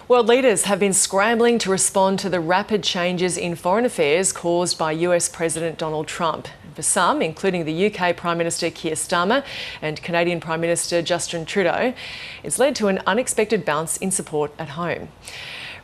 World leaders have been scrambling to respond to the rapid changes in foreign affairs caused by US President Donald Trump. For some, including the UK Prime Minister Keir Starmer and Canadian Prime Minister Justin Trudeau, it's led to an unexpected bounce in support at home.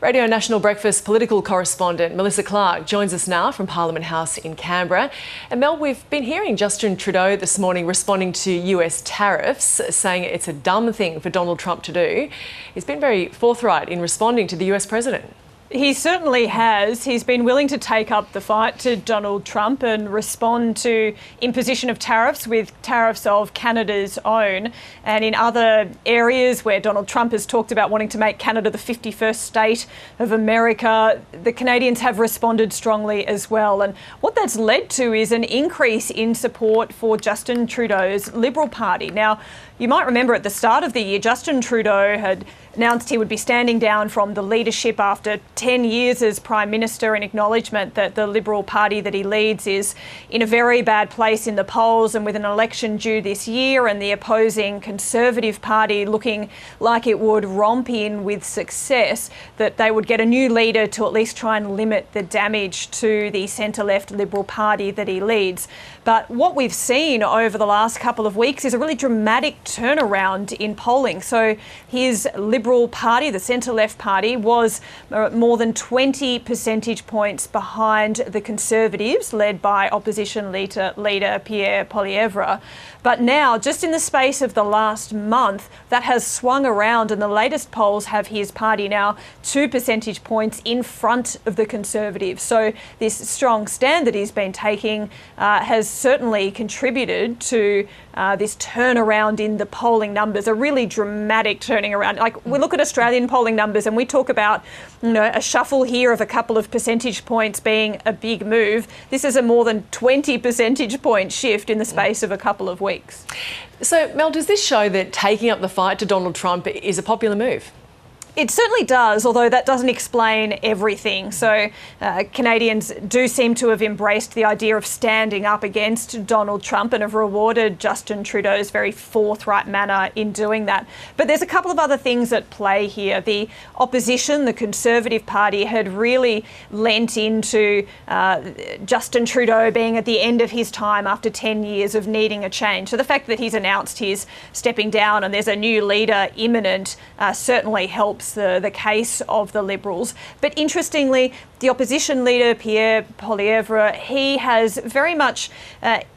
Radio National Breakfast political correspondent Melissa Clarke joins us now from Parliament House in Canberra. And Mel, we've been hearing Justin Trudeau this morning responding to US tariffs, saying it's a dumb thing for Donald Trump to do. He's been very forthright in responding to the US president. He certainly has. He's been willing to take up the fight to Donald Trump and respond to imposition of tariffs with tariffs of Canada's own. And in other areas where Donald Trump has talked about wanting to make Canada the 51st state of America, the Canadians have responded strongly as well. And what that's led to is an increase in support for Justin Trudeau's Liberal Party. Now, you might remember at the start of the year, Justin Trudeau had announced he would be standing down from the leadership after 10 years as Prime Minister, in acknowledgement that the Liberal Party that he leads is in a very bad place in the polls, and with an election due this year and the opposing Conservative Party looking like it would romp in with success, that they would get a new leader to at least try and limit the damage to the centre-left Liberal Party that he leads. But what we've seen over the last couple of weeks is a really dramatic turnaround in polling. So his Liberal Party, the centre-left party, was more than 20 percentage points behind the Conservatives, led by opposition leader Pierre Poilievre. But now, just in the space of the last month, that has swung around, and the latest polls have his party now 2 percentage points in front of the Conservatives. So this strong stand that he's been taking has certainly contributed to this turnaround in the polling numbers, a really dramatic turning around. Like, we look at Australian polling numbers and we talk about, a shuffle here of a couple of percentage points being a big move. This is a more than 20 percentage point shift in the space of a couple of weeks. So, Mel, does this show that taking up the fight to Donald Trump is a popular move? It certainly does, although that doesn't explain everything. So Canadians do seem to have embraced the idea of standing up against Donald Trump and have rewarded Justin Trudeau's very forthright manner in doing that. But there's a couple of other things at play here. The opposition, the Conservative Party, had really lent into Justin Trudeau being at the end of his time after 10 years of needing a change. So the fact that he's announced he's stepping down and there's a new leader imminent certainly helps the case of the Liberals. But interestingly, the opposition leader, Pierre Poilievre, he has very much,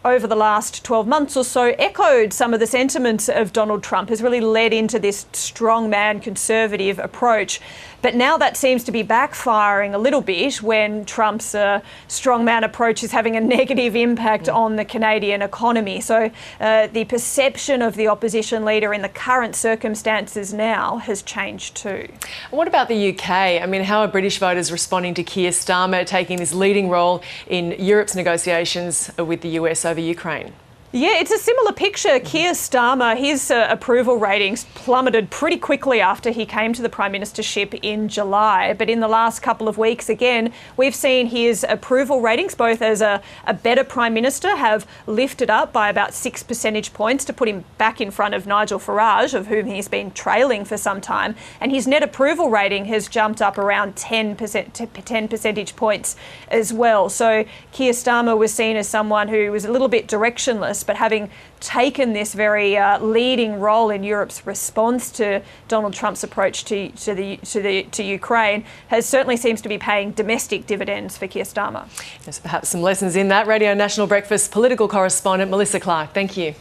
over the last 12 months or so, echoed some of the sentiments of Donald Trump, has really led into this strongman conservative approach. But now that seems to be backfiring a little bit when Trump's strongman approach is having a negative impact on the Canadian economy. So the perception of the opposition leader in the current circumstances now has changed too. What about the UK? I mean, how are British voters responding to Keir Starmer taking this leading role in Europe's negotiations with the US over Ukraine? Yeah, it's a similar picture. Keir Starmer, his approval ratings plummeted pretty quickly after he came to the Prime Ministership in July. But in the last couple of weeks, again, we've seen his approval ratings, both as a better Prime Minister, have lifted up by about 6 percentage points to put him back in front of Nigel Farage, of whom he's been trailing for some time. And his net approval rating has jumped up around 10 percentage points as well. So Keir Starmer was seen as someone who was a little bit directionless, but having taken this very leading role in Europe's response to Donald Trump's approach to Ukraine, certainly seems to be paying domestic dividends for Keir Starmer. There's perhaps some lessons in that. Radio National Breakfast political correspondent Melissa Clarke, thank you.